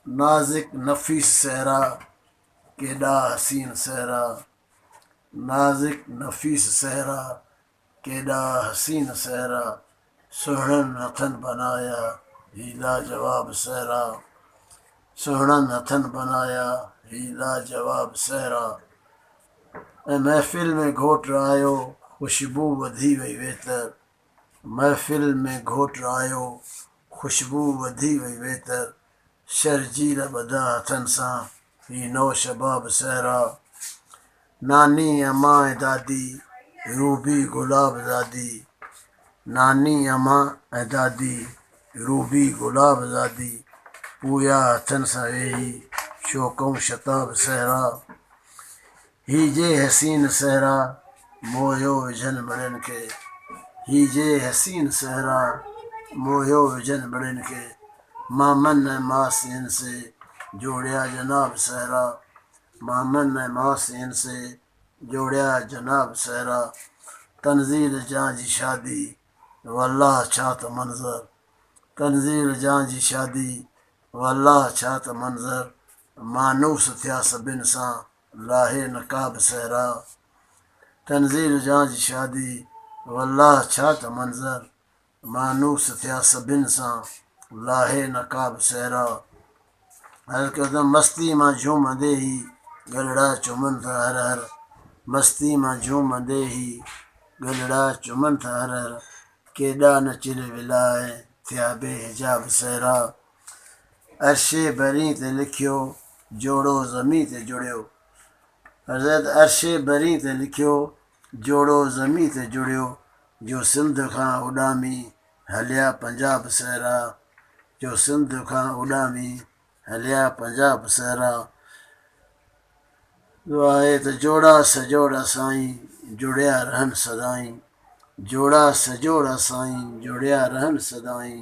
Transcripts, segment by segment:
نازک نفیس صحرا کیڈا حسین صحرا، نازک نفیس صحرا کیڈا حسین صحرا، سہڑن ہتھن بنایا ہی لاجواب صحرا، سہڑن ہتھن بنایا ہی لاجواب صحرا، اے محفل میں گھوٹ رہایو خوشبو ودھی وئی ویتر، محفل میں گھوٹ رہایو خوشبو ودھی وئی ویتر، شرجیل ٻدھا ہتھن ساں ہی نو شباب صحرا، نانی اماں اے دادی روبی گلاب زادی، نانی اماں اے دادی روبی گلاب زادی، پویا ہتھن ساں ویہی شوقوں شتاب صحرا، ہیجے حسین صحرا موہیو وجھن بڑن کے، ہیجے حسین صحرا موہیو وجھن بڑن کے، مامن اے محسن سے جوڑیا جناب صحرا، مامن اے محسن سے جوڑیا جناب صحرا، تنزیل جاں جی شادی واللہ چھا تا منظر، تنزیل جاں جی شادی واللہ چھا تا منظر، مانوس تھیا سبھن ساں لاہے نقاب صحرا، تنزیل جاں جی شادی واللہ چھا تا منظر، مانوس تھیا سبھن ساں لاہے نقاب صحرا، مستی ماں جھومندے ہی گلڑا چمن تھا ہر ہر، مستی ماں جھومندے ہی گلڑا چمن تھا ہر ہر، کیڈا نچل ولائے تھیا بے حجاب صحرا، عرش بریں تے لکھیو جوڑو زمیں تے جڑیو، حضرت عرش بریں تے لکھیو جوڑو زمیں تے جڑیو، جو سندھ کھاں اڈامی ہلیا پنجاب صحرا، جو سندھ کھاں اڈامی ہلیا پنجاب صحرا، دعائے تے جوڑا سجوڑا سائیں جڑیا رہن سدائیں، جوڑا سجوڑا سائیں جڑیا رہن سدائیں،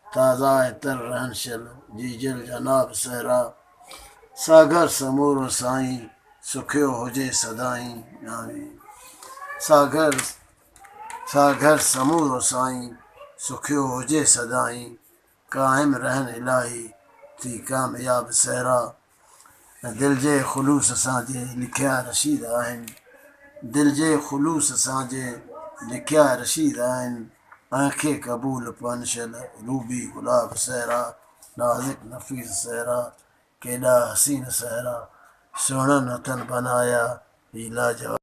تازہ تر رہن شل جی جل جناب صحرا، ساگر سمورو سائیں سکھیو ہوجے سدائیں، آمین، ساگر سمورو سائیں سکھیو ہوجے سدائیں، قائم رہن الہی تھی کامیاب صحرا، دل جے خلوص ساں جے لکھیا رشید آہن، دل جے خلوص ساں جے لکھیا رشید آہن، آنکھے قبول پنشل روبی گلاب صحرا، نازک نفیس صحرا کیڈا حسین صحرا، سہڑن ہتھن بنایا ہی لاجواب